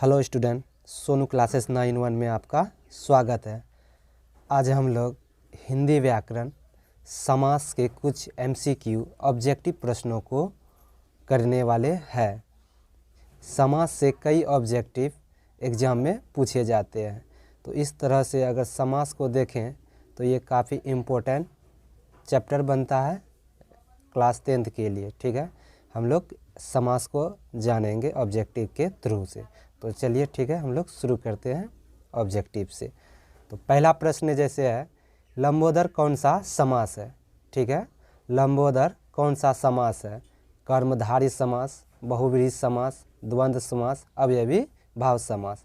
Hello student, Sonu classes 9 में आपका स्वागत है। आज हम लोग हिंदी व्याकरण समास के कुछ एमसीक्यू ऑब्जेक्टिव प्रश्नों को करने वाले हैं। समास से कई ऑब्जेक्टिव एग्ज़ाम में पूछे जाते हैं, तो इस तरह से अगर समास को देखें तो ये काफ़ी इम्पोर्टेंट चैप्टर बनता है क्लास 10th के लिए। ठीक है, हम लोग समास को जानेंगे ऑब्जेक्टिव के थ्रू से। तो चलिए ठीक है, हम लोग शुरू करते हैं ऑब्जेक्टिव से। तो पहला प्रश्न जैसे है, लंबोदर कौन सा समास है? ठीक है, लंबोदर कौन सा समास है? कर्मधारय समास, बहुव्रीहि समास, द्वंद्व समास, अवयवी भाव समास।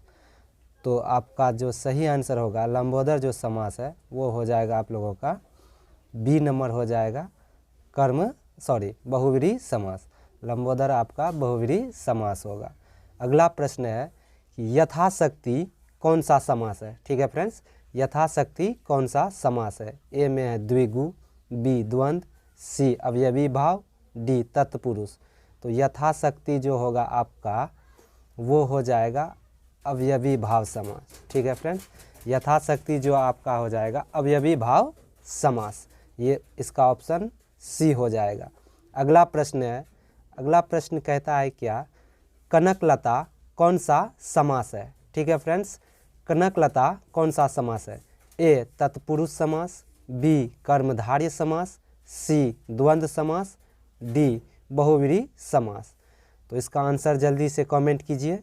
तो आपका जो सही आंसर होगा लंबोदर जो समास है वो हो जाएगा आप लोगों का बी नंबर हो जाएगा बहुव्रीहि समास। लंबोदर आपका बहुव्रीहि समास होगा। अगला प्रश्न है कि यथाशक्ति कौन सा समास है? ठीक है फ्रेंड्स, यथाशक्ति कौन सा समास है? ए में है द्विगु, बी द्वंद्व, सी अवयवी भाव, डी तत्पुरुष। तो यथाशक्ति जो होगा आपका वो हो जाएगा अवयवी भाव समास। ठीक है फ्रेंड्स, यथाशक्ति जो आपका हो जाएगा अवयवी भाव समास, ये इसका ऑप्शन सी हो जाएगा। अगला प्रश्न है, अगला प्रश्न कहता है क्या, कनकलता कौन सा समास है? ठीक है फ्रेंड्स, कनकलता कौन सा समास है? ए तत्पुरुष समास, बी कर्मधारय समास, सी द्वंद्व समास, डी बहुव्रीहि समास। तो इसका आंसर जल्दी से कमेंट कीजिए।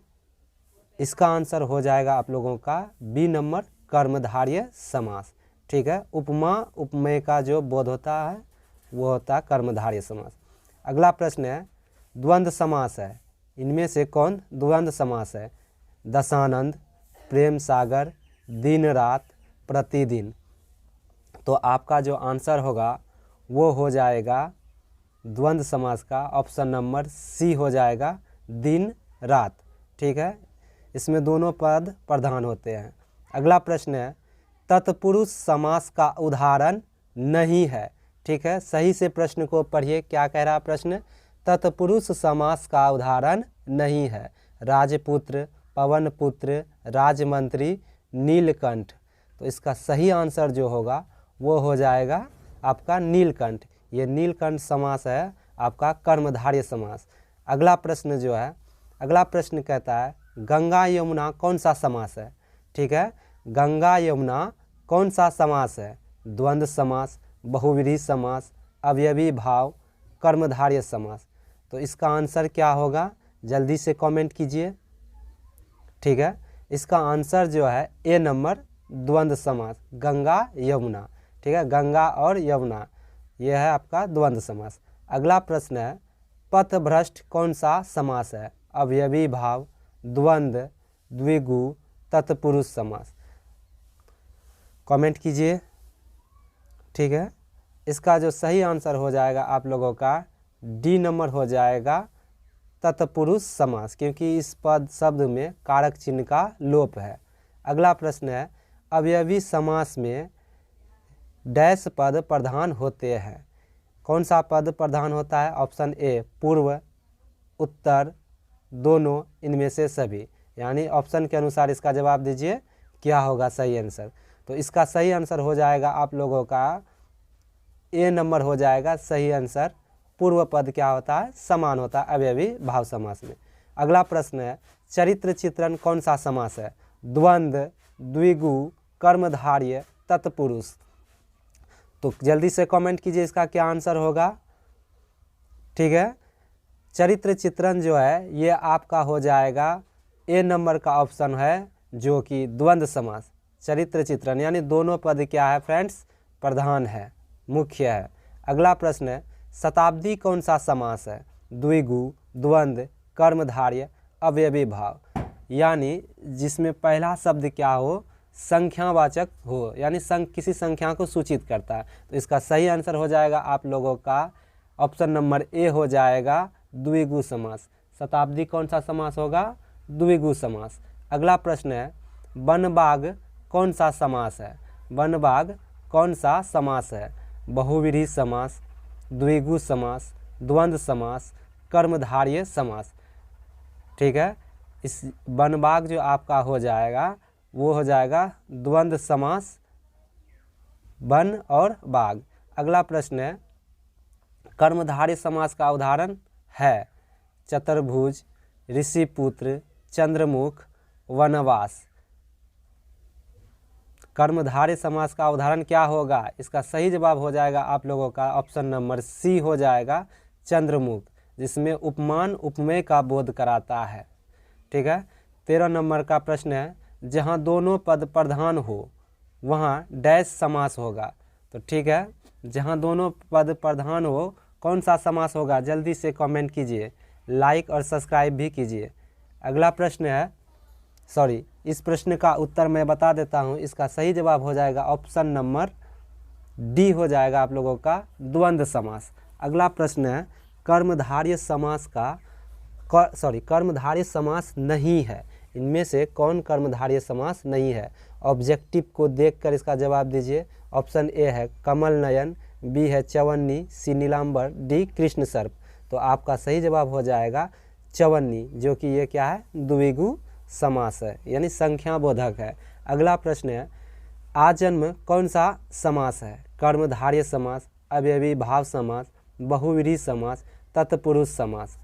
इसका आंसर हो जाएगा आप लोगों का बी नंबर कर्मधारय समास। ठीक है, उपमा उपमेय का जो बोध होता है वो होता है कर्मधारय समास। अगला प्रश्न है, द्वंद्व समास है, इनमें से कौन द्वंद्व समास है? दशानंद, प्रेम सागर, दिन रात, प्रतिदिन। तो आपका जो आंसर होगा वो हो जाएगा द्वंद्व समास का ऑप्शन नंबर सी हो जाएगा दिन रात। ठीक है, इसमें दोनों पद प्रधान होते हैं। अगला प्रश्न है, तत्पुरुष समास का उदाहरण नहीं है। ठीक है, सही से प्रश्न को पढ़िए, क्या कह रहा प्रश्न? तत्पुरुष समास का उदाहरण नहीं है। राजपुत्र, पवनपुत्र, राजमंत्री, नीलकंठ। तो इसका सही आंसर जो होगा वो हो जाएगा आपका नीलकंठ। ये नीलकंठ समास है आपका कर्मधारय समास। अगला प्रश्न जो है, अगला प्रश्न कहता है गंगा यमुना कौन सा समास है? ठीक है, गंगा यमुना कौन सा समास है? द्वंद्व समास, बहुव्रीहि समास, अवयवी भाव, कर्मधारय समास। तो इसका आंसर क्या होगा जल्दी से कमेंट कीजिए। ठीक है, इसका आंसर जो है ए नंबर द्वंद्व समास, गंगा यमुना। ठीक है, गंगा और यमुना ये है आपका द्वंद्व समास। अगला प्रश्न है, पथभ्रष्ट कौन सा समास है? अवयवी भाव, द्वंद्व, द्विगु, तत्पुरुष समास। कमेंट कीजिए। ठीक है, इसका जो सही आंसर हो जाएगा आप लोगों का डी नंबर हो जाएगा तत्पुरुष समास, क्योंकि इस पद शब्द में कारक चिन्ह का लोप है। अगला प्रश्न है, अवयवी समास में डैश पद प्रधान होते हैं। कौन सा पद प्रधान होता है? ऑप्शन ए पूर्व, उत्तर, दोनों, इनमें से सभी। यानी ऑप्शन के अनुसार इसका जवाब दीजिए, क्या होगा सही आंसर? तो इसका सही आंसर हो जाएगा आप लोगों का ए नंबर हो जाएगा सही आंसर। पूर्व पद क्या होता है? समान होता है अवयवी भाव समास में। अगला प्रश्न है, चरित्र चित्रण कौन सा समास है? द्वंद्व, द्विगु, कर्मधारय, तत्पुरुष। तो जल्दी से कमेंट कीजिए इसका क्या आंसर होगा। ठीक है, चरित्र चित्रण जो है ये आपका हो जाएगा ए नंबर का ऑप्शन है, जो कि द्वंद्व समास। चरित्र चित्रण यानी दोनों पद क्या है फ्रेंड्स? प्रधान है, मुख्य है। अगला प्रश्न है, शताब्दी कौन सा समास है? द्विगु, द्वंद्व, कर्मधारय, अवयवी भाव। यानी जिसमें पहला शब्द क्या हो? संख्यावाचक हो, यानी किसी संख्या को सूचित करता है। तो इसका सही आंसर हो जाएगा आप लोगों का ऑप्शन नंबर ए हो जाएगा द्विगु समास। शताब्दी कौन सा समास होगा? द्विगु समास। अगला प्रश्न है, वनबाग कौन सा समास है? वनबाग कौन सा समास है? बहुव्रीहि समास, द्विगु समास, द्वंद्व समास, कर्मधारय समास। ठीक है, इस बनबाग जो आपका हो जाएगा वो हो जाएगा द्वंद्व समास बन और बाग। अगला प्रश्न है कर्मधारय समास का उदाहरण है चतुर्भुज, ऋषिपुत्र, चंद्रमुख, वनवास। कर्मधारय समास का उदाहरण क्या होगा? इसका सही जवाब हो जाएगा आप लोगों का ऑप्शन नंबर सी हो जाएगा चंद्रमुख, जिसमें उपमान उपमेय का बोध कराता है। ठीक है। 13 नंबर का प्रश्न है जहाँ दोनों पद प्रधान हो वहाँ डैश समास होगा। तो ठीक है, जहाँ दोनों पद प्रधान हो कौन सा समास होगा? जल्दी से कमेंट कीजिए, लाइक और सब्सक्राइब भी कीजिए। अगला प्रश्न है, इस प्रश्न का उत्तर मैं बता देता हूँ। इसका सही जवाब हो जाएगा ऑप्शन नंबर डी हो जाएगा आप लोगों का द्वंद्व समास। अगला प्रश्न है कर्मधारय समास कर्मधारय समास नहीं है। इनमें से कौन कर्मधारय समास नहीं है? ऑब्जेक्टिव को देखकर इसका जवाब दीजिए। ऑप्शन ए है कमल नयन, बी है चवन्नी, सी नीलांबर, डी कृष्ण सर्प। तो आपका सही जवाब हो जाएगा चवन्नी, जो कि ये क्या है? द्विगु समास है, यानी संख्या बोधक है। अगला प्रश्न है आजन्म कौन सा समास है? कर्मधारय समास, अवयवी भाव समास, बहुव्रीहि समास, तत्पुरुष समास।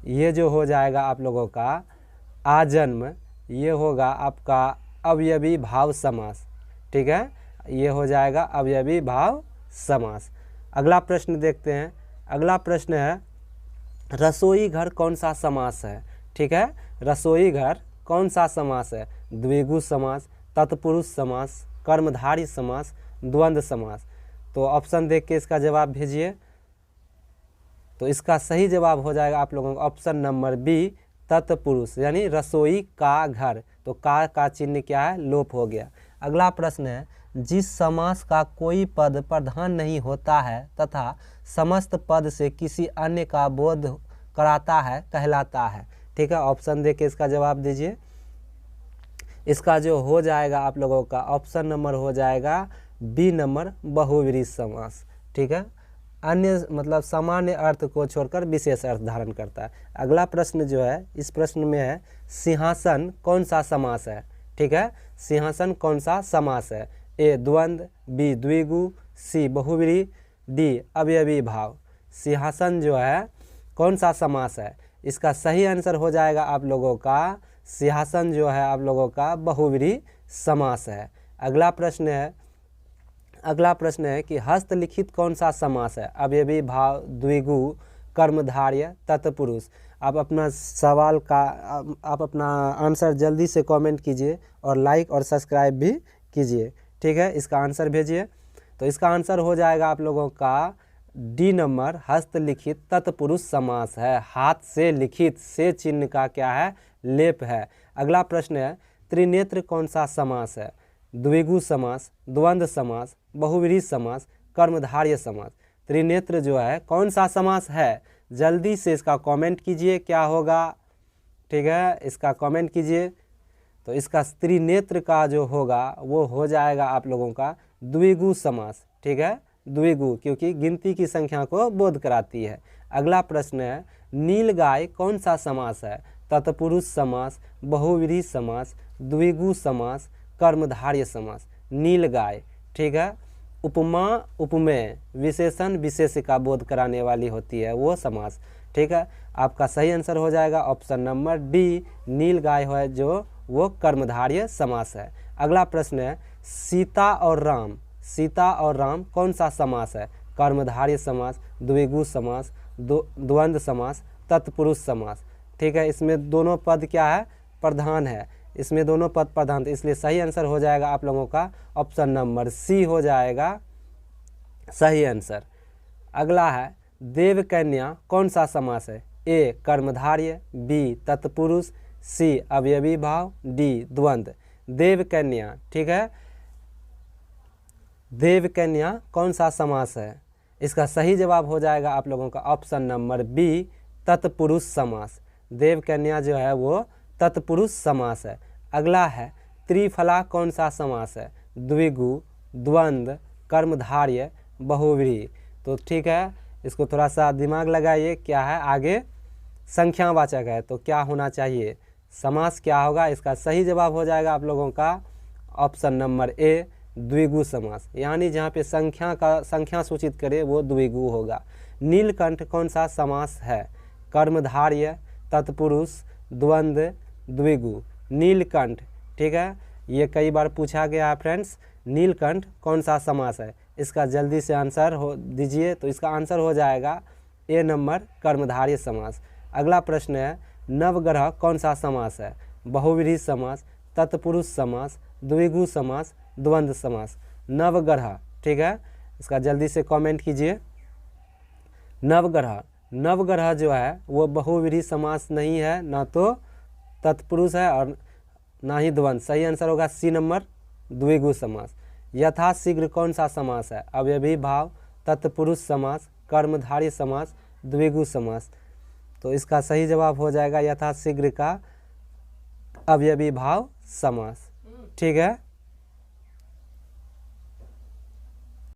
ये जो हो जाएगा आप लोगों का आजन्म, ये होगा आपका अवयवी भाव समास। ठीक है, ये हो जाएगा अवयवी भाव समास। अगला प्रश्न देखते हैं। अगला प्रश्न है रसोई घर कौन सा समास है? ठीक है, रसोई घर कौन सा समास है? द्विगु समास, तत्पुरुष समास, कर्मधारय समास, द्वंद्व समास। तो ऑप्शन देख के इसका जवाब भेजिए। तो इसका सही जवाब हो जाएगा आप लोगों का ऑप्शन नंबर बी तत्पुरुष, यानी रसोई का घर। तो का चिन्ह क्या है? लोप हो गया। अगला प्रश्न है जिस समास का कोई पद प्रधान नहीं होता है तथा समस्त पद से किसी अन्य का बोध कराता है कहलाता है। ठीक है, ऑप्शन दे के इसका जवाब दीजिए। इसका जो हो जाएगा आप लोगों का ऑप्शन नंबर हो जाएगा बी नंबर बहुव्रीहि समास। ठीक है, अन्य मतलब सामान्य अर्थ को छोड़कर विशेष अर्थ धारण करता है। अगला प्रश्न जो है, इस प्रश्न में है सिंहासन कौन सा समास है? ठीक है, सिंहासन कौन सा समास है? ए द्वंद्व, बी द्विगु, सी बहुव्रीहि, डी अवयवी भाव। सिंहासन जो है कौन सा समास है? इसका सही आंसर हो जाएगा आप लोगों का सिंहासन जो है आप लोगों का बहुव्रीहि समास है। अगला प्रश्न है कि हस्तलिखित कौन सा समास है? अवयवी भाव, द्विगु, कर्मधारय, तत्पुरुष। आप अपना सवाल का आप अपना आंसर जल्दी से कमेंट कीजिए और लाइक और सब्सक्राइब भी कीजिए। ठीक है, इसका आंसर भेजिए। तो इसका आंसर हो जाएगा आप लोगों का डी नंबर हस्तलिखित तत्पुरुष समास है। हाथ से लिखित से चिन्ह का क्या है? लेप है। अगला प्रश्न है त्रिनेत्र कौन सा समास है? द्विगु समास, द्वंद्व समास, बहुव्रीहि समास, कर्मधारय समास। त्रिनेत्र जो है कौन सा समास है? जल्दी से इसका कमेंट कीजिए क्या होगा। ठीक है, इसका कमेंट कीजिए। तो इसका त्रिनेत्र का जो होगा वो हो जाएगा आप लोगों का द्विगु समास। ठीक है, द्विगु, क्योंकि गिनती की संख्या को बोध कराती है। अगला प्रश्न है नीलगाय कौन सा समास है? तत्पुरुष समास, बहुव्रीहि समास, द्विगु समास, कर्मधारय समास। नीलगाय। ठीक है, उपमा उपमेय विशेषण विशेष का बोध कराने वाली होती है वो समास। ठीक है, आपका सही आंसर हो जाएगा ऑप्शन नंबर डी नीलगाय है जो वो कर्मधारय समास है। अगला प्रश्न है सीता और राम कौन सा समास है? कर्मधारय समास, द्विगु समास, द्वंद्व समास, तत्पुरुष समास। ठीक है, इसमें दोनों पद क्या है? प्रधान है। इसमें दोनों पद प्रधान, इसलिए सही आंसर हो जाएगा आप लोगों का ऑप्शन नंबर सी हो जाएगा सही आंसर। अगला है देवकन्या कौन सा समास है? ए कर्मधारय, बी तत्पुरुष, सी अवयवी भाव, डी द्वंद्व। देवकन्या। ठीक है, देवकन्या कौन सा समास है? इसका सही जवाब हो जाएगा आप लोगों का ऑप्शन नंबर बी तत्पुरुष समास। देवकन्या जो है वो तत्पुरुष समास है। अगला है त्रिफला कौन सा समास है? द्विगु, द्वंद्व, कर्मधारय, बहुव्रीहि। तो ठीक है, इसको थोड़ा सा दिमाग लगाइए। क्या है? आगे संख्यावाचक है तो क्या होना चाहिए? समास क्या होगा? इसका सही जवाब हो जाएगा आप लोगों का ऑप्शन नंबर ए, द्विगु समास, यानी जहाँ पे संख्या सूचित करे वो द्विगु होगा। नीलकंठ कौन सा समास है? कर्मधारय, तत्पुरुष, द्वंद्व, द्विगु। नीलकंठ, ठीक है, ये कई बार पूछा गया है फ्रेंड्स। नीलकंठ कौन सा समास है? इसका जल्दी से आंसर हो दीजिए। तो इसका आंसर हो जाएगा ए नंबर, कर्मधारय समास। अगला प्रश्न है, नवग्रह कौन सा समास है? बहुव्रीहि समास, तत्पुरुष समास, द्विगु समास, द्वंद्व समास। नवग्रह, ठीक है, इसका जल्दी से कमेंट कीजिए। नवग्रह, नवग्रह जो है वो बहुव्रीहि समास नहीं है, ना तो तत्पुरुष है और ना ही द्वंद्व। सही आंसर होगा सी नंबर, द्विगु समास। यथाशीघ्र कौन सा समास है? अव्ययी भाव, तत्पुरुष समास, कर्मधारय समास, द्विगु समास। तो इसका सही जवाब हो जाएगा यथाशीघ्र का अव्ययी भाव समास। ठीक है।